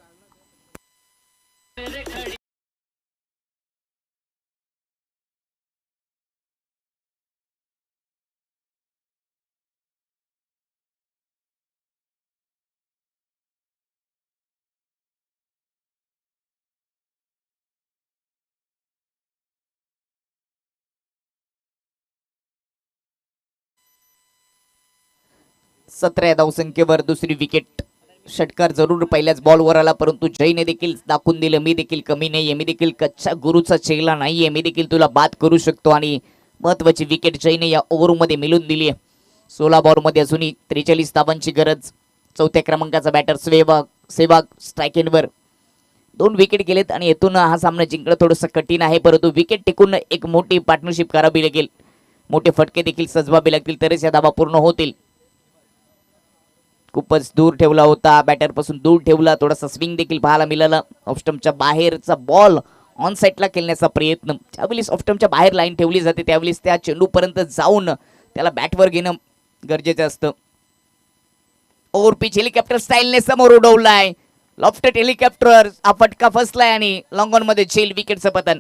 सतरा धावसंख्येवर दुसरी विकेट. षटकार जरूर पहिल्याच बॉलवर आला, परंतु जयने देखील दाखवून दिलं मी देखील कमी नाहीये, मी देखील कच्च्या गुरुचा चेला नाहीये, मी देखील तुला बाद करू शकतो. आणि महत्वाची विकेट जयने या ओव्हरमध्ये मिळून दिली आहे. 16 बॉलमध्ये अजूनही 43 धावांची गरज. चौथ्या क्रमांकाचा बॅटर सेवाग स्ट्राईक एंडवर. 2 विकेट गेलेत आणि येथून हा सामना जिंकणं थोडंसं कठीण आहे, परंतु विकेट टिकून एक मोठी पार्टनरशिप करावी लागेल. मोठे फटके देखील सजवावे लागतील, तरच या धावा पूर्ण होतील. खूपच दूर ठेवला होता, बॅटर पासून दूर ठेवला. थोडासा स्विंग देखील पाहायला मिळाला. ऑफस्टम्पच्या बाहेरचा बॉल ऑन साईडला खेळण्याचा प्रयत्न. ज्यावेळेस ऑफस्टम्पच्या बाहेर लाईन ठेवली जाते त्यावेळेस त्या चेंडूपर्यंत जाऊन त्याला बॅटवर घेणं गरजेचं असतं. ओव्हर पिच हेलिकॉप्टर स्टाईलने समोर उडवलाय. Lofted helicopter. हा फटका फसलाय आणि लॉंग ऑन मध्ये झेल विकेटचं पतन.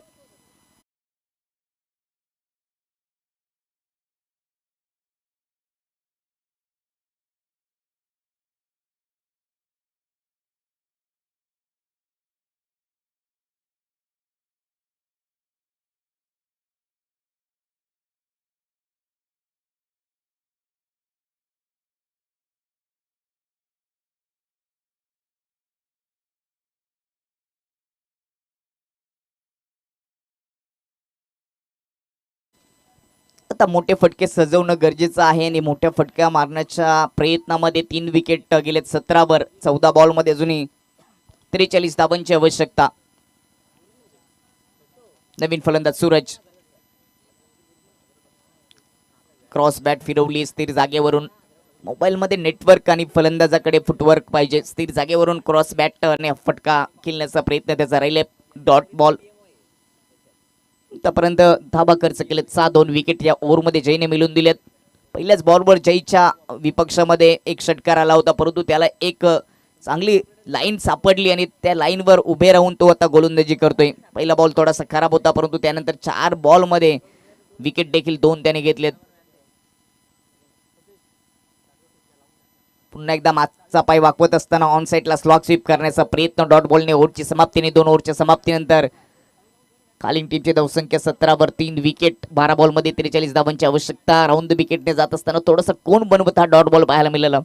आता मोठे फटके सजवणं गरजेचं आहे आणि मोठ्या फटक्या मारण्याच्या प्रयत्नामध्ये 3 विकेट गेलेत 17 वर. 14 बॉलमध्ये अजूनही 43 धावांची आवश्यकता. नवीन फलंदाज सूरज. क्रॉस बॅट फिरवली स्थिर जागेवरून. मोबाईल मध्ये नेटवर्क आणि फलंदाजाकडे फुटवर्क पाहिजे. स्थिर जागेवरून क्रॉस बॅट आणि फटका खेळण्याचा प्रयत्न त्याचा राहिले. Dot ball. आतापर्यंत धाबा खर्च केलेत. 6-2 विकेट या ओव्हरमध्ये जयने मिळून दिलेत. पहिल्याच बॉलवर जयच्या विपक्षामध्ये एक षटकार आला होता, परंतु त्याला एक चांगली लाईन सापडली आणि त्या लाईनवर उभे राहून तो आता गोलंदाजी करतोय. पहिला बॉल थोडासा खराब होता, परंतु त्यानंतर 4 बॉलमध्ये विकेट देखील 2 त्याने घेतलेत. पुन्हा एकदा मागचा पाय वाकवत असताना ऑन साईडला स्लॉग स्वीप करण्याचा प्रयत्न. डॉट बॉलने ओव्हरची समाप्तीने 2 ओव्हरच्या समाप्तीनंतर खालील टीमची धावसंख्या 17 वर 3 विकेट. 12 बॉलमध्ये 43 धावांची आवश्यकता. राऊंड द विकेटने जात असताना थोडासा कोण बनवत हा डॉट बॉल पाहायला मिळाला.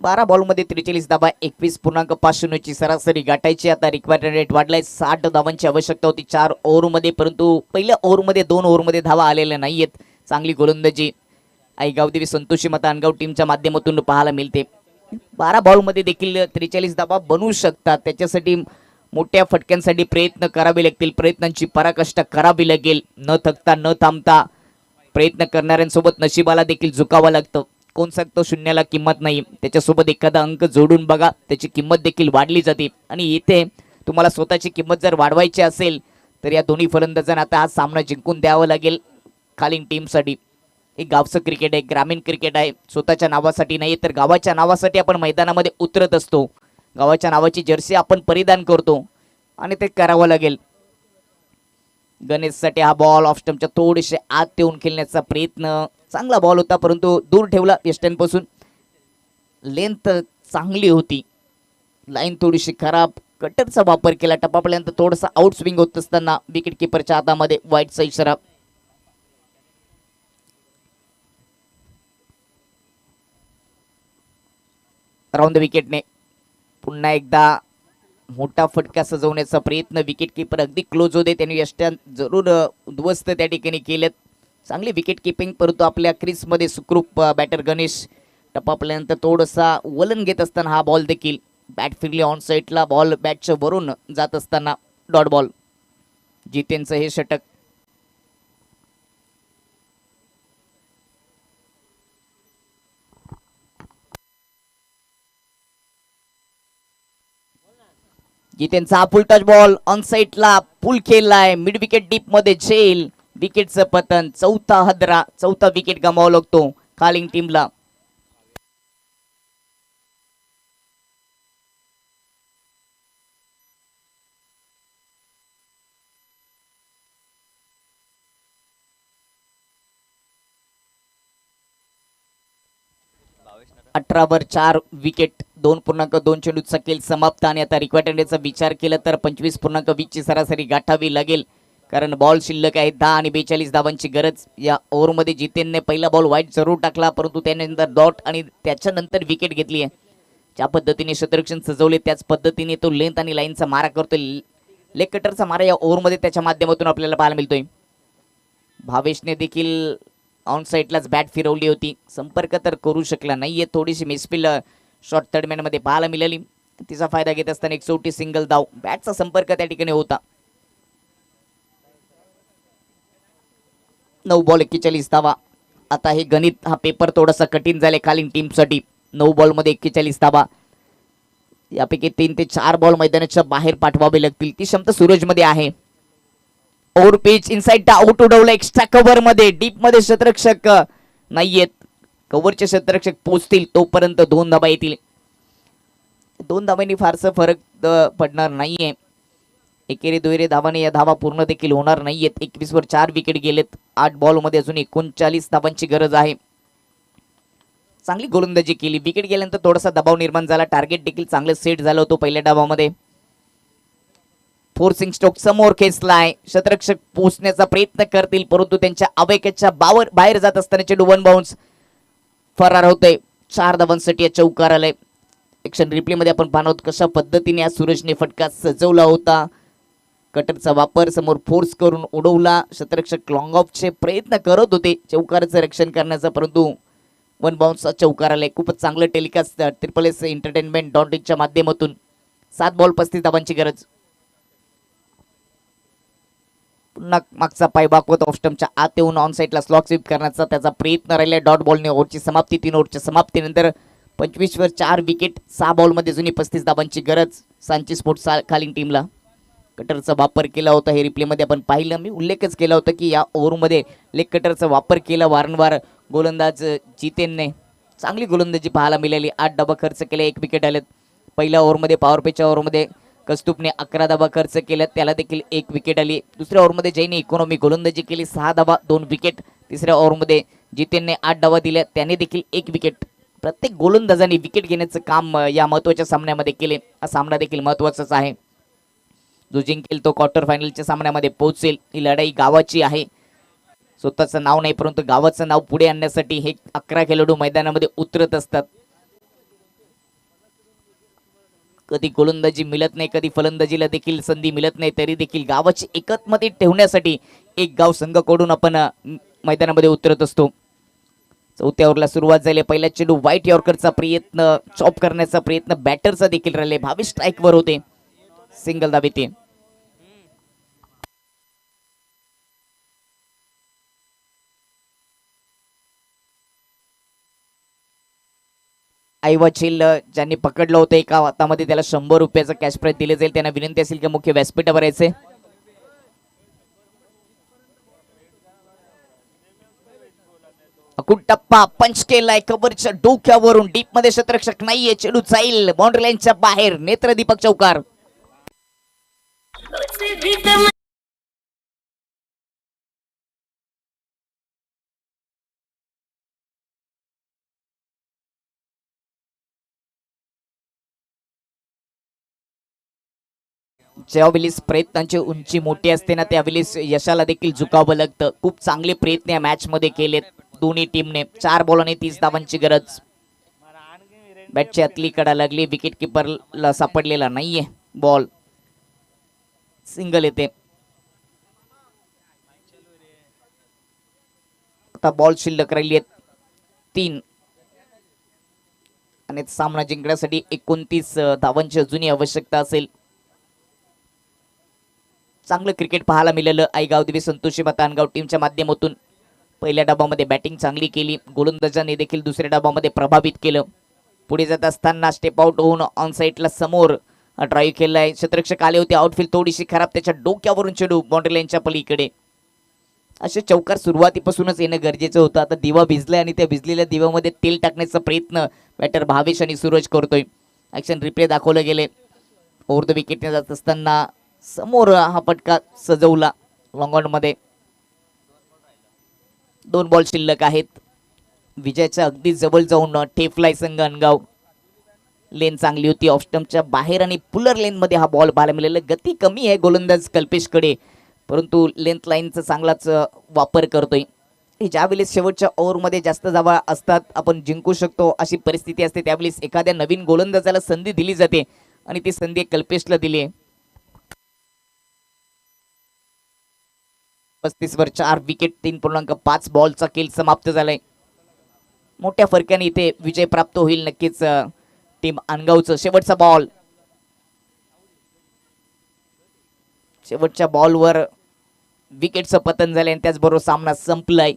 बारा बॉलमध्ये 43 धावा, 21.5 ची सरासरी गाठायची. आता रिक्वायर्ड रेट वाढलाय. 60 धावांची आवश्यकता होती 4 ओव्हरमध्ये, परंतु पहिल्या ओव्हरमध्ये 2 ओव्हरमध्ये धावा आलेल्या नाहीयेत. चांगली गोलंदाजी आईगावदेवी संतोषी मता अनगाव टीमच्या माध्यमातून पाहायला मिळते. 12 बॉलमध्ये देखील 43 धावा बनवू शकतात. त्याच्यासाठी मोठ्या फटक्यांसाठी प्रयत्न करावे लागतील. प्रयत्नांची पराकाष्ठा करावी लागेल. न थकता न थांबता प्रयत्न करणाऱ्यांसोबत नशिबाला देखील झुकावं लागतं. कोण सांगतो शून्याला किंमत नाही. त्याच्यासोबत एखादा अंक जोडून बघा, त्याची किंमत देखील वाढली जाते. आणि इथे तुम्हाला स्वतःची किंमत जर वाढवायची असेल तर या दोन्ही फलंदाजांना आता हा सामना जिंकून द्यावा लागेल. खालील टीमसाठी हे गावचं क्रिकेट आहे, ग्रामीण क्रिकेट आहे. स्वतःच्या नावासाठी नाही तर गावाच्या नावासाठी आपण मैदानामध्ये उतरत असतो. गावाच्या नावाची जर्सी आपण परिधान करतो आणि ते करावं लागेल. गणेशसाठी हा बॉल ऑफ स्टंपच्या थोडेसे आत येऊन खेळण्याचा प्रयत्न. चांगला बॉल होता, परंतु दूर ठेवला यष्टनपासून. लेंथ चांगली होती, लाईन थोडीशी खराब. कटरचा वापर केला. टपापल्यानंतर थोडासा आउट स्विंग होत असताना विकेट किपरच्या हातामध्ये वाईटचा इशारा. राऊंड द विकेटने पुन्हा एकदा मोठा फटका सजवण्याचा प्रयत्न. विकेट किपर अगदी क्लोज होते. त्यांनी यष्टन जरूर उद्ध्वस्त त्या ठिकाणी केलेत. चांगली विकेट किपिंग, परंतु आपल्या क्रीजमध्ये सुखरूप बॅटर गणेश. टपापल्यानंतर थोडासा वलन घेत असताना हा बॉल देखील बॅट फिरली ऑन साईडला. बॉल बॅटच्या वरून जात असताना डॉट बॉल. जितेनचं हे षटक. जितेनचा हा फुल टच बॉल ऑन साईडला फुल खेळलाय. मिड विकेट डीप मध्ये झेल. विकेटचं पतन. चौथा हदरा, चौथा विकेट गमावा लागतो खालील टीमला. वर 4 विकेट. 2.2 चेंडूचा खेळ समाप्त. आणि आता रिक्वायर्ड विचार केला तर 25.20 ची सरासरी गाठावी लागेल, कारण बॉल शिल्लक आहे 10 आणि 42 धावांची गरज. या ओव्हरमध्ये जितेनने पहिला बॉल वाईट जरूर टाकला, परंतु त्यानंतर डॉट आणि त्याच्यानंतर विकेट घेतली आहे. ज्या पद्धतीने क्षेत्ररक्षण सजवले त्याच पद्धतीने तो लेंथ आणि लाईनचा मारा करतोय. लेग कटरचा मारा या ओव्हरमध्ये त्याच्या माध्यमातून आपल्याला पाहायला मिळतोय. भावेशने देखील ऑन साईडलाच बॅट फिरवली होती. संपर्क तर करू शकला नाहीये. थोडीशी मिसफिल शॉर्ट थर्ड मध्ये पाहायला मिळाली. तिचा फायदा घेत असताना एक शेवटी सिंगल धाव. बॅटचा संपर्क त्या ठिकाणी होता. 9 बॉल 41 धावा. आता हे गणित हा पेपर थोडासा कठीण झाले खालील टीमसाठी. 9 बॉलमध्ये 41 धावा. यापैकी 3 ते 4 बॉल मैदानाच्या बाहेर पाठवावे लागतील. ती क्षमता सूरजमध्ये आहे. ओव्हर पिच इनसाइड आउट उडवलं एक्स्ट्रा कव्हर मध्ये. डीप मध्ये क्षेत्ररक्षक नाहीयेत. कव्हरचे क्षेत्ररक्षक पोहोचतील तोपर्यंत 2 धावा येतील. 2 धावांनी फारसा फरक पडणार नाहीये. एकेरी दुहेरी धावाने या धावा पूर्ण देखील होणार नाहीयेत. 21 वर 4 विकेट गेलेत. 8 बॉल मध्ये अजून 39 धावांची गरज आहे. चांगली गोलंदाजी केली. विकेट गेल्यानंतर थोडासा दबाव निर्माण झाला. टार्गेट देखील चांगलं सेट झालं होतं पहिल्या डावामध्ये. फोर्सिंग स्ट्रोक समोर खेचलाय. क्षेत्ररक्षक पोहोचण्याचा प्रयत्न करतील, परंतु त्यांच्या अवैक्याच्या बाहेर जात असताना चेंडू 1 बाउन्स फरार होतोय. 4 धावांसाठी या चौकार आलाय. एक्शन रिप्ले मध्ये आपण पाहणार आहोत कशा पद्धतीने या सूरजने फटका सजवला होता. कटरचा वापर समोर फोर्स करून उडवला. क्षेत्ररक्षक लॉंग ऑफचे प्रयत्न करत होते चौकाराचं रक्षण करण्याचा, परंतु 1 बाउन्सचा चौकार आलाय. खूपच चांगलं टेलिकास्ट ट्रिपल एस एंटरटेनमेंट डॉटिंगच्या माध्यमातून. 7 बॉल 35 धावांची गरज. पुन्हा मागचा पाय वाकवत ऑफ स्टंपच्या आत येऊन ऑन साईडला स्लॉग स्वीप करण्याचा त्याचा प्रयत्न राहिला. डॉट बॉलने ओव्हरची समाप्ती. 3 ओव्हरच्या समाप्तीनंतर 25 वर 4 विकेट 6 बॉलमध्ये जुनी 35 धाबांची गरज सांची स्पोर्ट्स खालील टीमला. कटरचा वापर केला होता हे रिप्लेमध्ये आपण पाहिलं. मी उल्लेखच केला होता की या ओव्हरमध्ये लेग कटरचा वापर केला वारंवार गोलंदाज जितेनने. चांगली गोलंदाजी पाहायला मिळाली. 8 धाबा खर्च केले, 1 विकेट आलेत. पहिल्या ओव्हरमध्ये पॉवर प्लेच्या ओव्हरमध्ये कस्तुपने 11 धाबा खर्च केल्या, त्याला देखील 1 विकेट आली. दुसऱ्या ओव्हरमध्ये जयने इकॉनॉमी गोलंदाजी केली, 6 धाबा 2 विकेट. तिसऱ्या ओव्हरमध्ये जितेनने 8 धाबा दिल्या, त्याने देखील 1 विकेट. प्रत्येक गोलंदाजाने विकेट घेण्याचं काम या महत्त्वाच्या सामन्यामध्ये केले. हा सामना देखील महत्त्वाचाच आहे. जो जिंकेल तो क्वार्टर फायनलच्या सामन्यामध्ये पोहोचेल. ही लढाई गावाची आहे. स्वतःचं नाव नाही परंतु गावाचं नाव पुढे आणण्यासाठी हे 11 खेळाडू मैदानामध्ये उतरत असतात. कधी गोलंदाजी मिळत नाही, कधी फलंदाजीला देखील संधी मिळत नाही, तरी देखील गावाची एकत्मते ठेवण्यासाठी एक गाव संघाकडून आपण मैदानामध्ये उतरत असतो. चौथ्या ओव्हरला सुरुवात झाली. पहिला चेंडू व्हाईट यॉर्करचा प्रयत्न, चॉप करण्याचा प्रयत्न बॅटरचा देखील राहिले. 22 स्ट्राईकवर होते. सिंगल धाब येते. ऐवजील ज्यांनी पकडलं होतं एका हातामध्ये त्याला 100 रुपयाचं कॅश प्राइज दिले जाईल. त्यांना विनंती असेल की मुख्य व्यासपीठावर यायचे. टप्पा पंच केलाय कबरच्या डोक्यावरून. डीप मध्ये क्षेत्ररक्षक नाहीये. चेंडू जाईल बाउंड्री लाईनच्या बाहेर. नेत्रदीपक चौकार. ज्यावेळेस प्रयत्नांची उंची मोठी असते ना त्यावेळेस यशाला देखील झुकावं लागतं. खूप चांगले प्रयत्न या मॅच मध्ये केलेत दोन्ही टीमने. 4 बॉलने 30 धावांची गरज. बॅटची आतली कडा लागली. विकेट किपरला सापडलेला नाहीये बॉल. सिंगल येते. आता बॉल शिल्लक राहिली आहेत 3 आणि सामना जिंकण्यासाठी 29 धावांची अजूनही आवश्यकता असेल. चांगलं क्रिकेट पाहायला मिळालं आई गावदेवी संतोषी मतानगाव टीमच्या माध्यमातून. पहिल्या डाबामध्ये बॅटिंग चांगली केली. गोलंदाजांनी देखील दुसऱ्या डाबामध्ये प्रभावित केलं. पुढे जात असताना स्टेप आउट होऊन ऑन साईडला समोर ड्राईव्ह केलाय. क्षेत्ररक्षक आले होते. आउटफील्ड थोडीशी खराब. त्याच्या डोक्यावरून चेंडू बाउंड्री लाईनच्या पलीकडे. असे चौकार सुरुवातीपासूनच येणं गरजेचं होतं. आता दिवा भिजलाय आणि त्या भिजलेल्या दिव्यामध्ये तेल टाकण्याचा प्रयत्न बॅटर भावेश आणि सूरज करतोय. ऍक्शन रिप्ले दाखवलं गेले. ओव्हर द विकेटने जात असताना समोर हा फटका सजवला लॉंग ऑन मध्ये. 2 बॉल शिल्लक आहेत. विजयाच्या अगदी जवळ जाऊन ठेफलाय संघ अनगाव. लेन चांगली होती ऑफ स्टंपच्या बाहेर आणि पुलर लेन मध्ये हा बॉल पाहायला मिळाला. गती कमी आहे गोलंदाज कल्पेशकडे परंतु लेंथ लाईनचा चांगलाच वापर करतोय. ज्यावेळेस शेवटच्या ओव्हरमध्ये जास्त धावा असतात आपण जिंकू शकतो अशी परिस्थिती असते त्यावेळेस एखाद्या नवीन गोलंदाजाला संधी दिली जाते आणि ती संधी कल्पेशला दिली आहे. 35 वर 4 विकेट 3.5 बॉलचा खेळ समाप्त झालाय. मोठ्या फरकाने इथे विजय प्राप्त होईल नक्कीच टीम अनगावचं. शेवटचा बॉल. शेवटच्या बॉलवर विकेटचं पतन झालंय आणि त्याचबरोबर सामना संपलाय.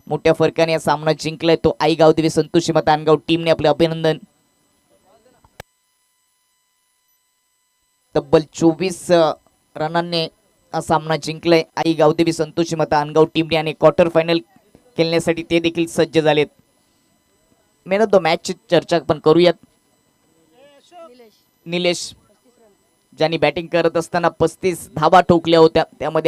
मोठ्या फरकाने हा सामना जिंकलाय तो आई गावदेवी संतोषी मत अनगाव टीमने. आपले अभिनंदन. तब्बल 24 रनांनी हा सामना जिंकलाय आई गावदेवी संतोषी मत अनगाव टीमने आणि क्वार्टर फायनल खेळण्यासाठी ते देखील सज्ज झालेत. मॅन ऑफ द मॅचची चर्चा आपण करूयात. निलेश ज्यांनी बॅटिंग करत असताना 35 धावा ठोकल्या होत्या त्यामध्ये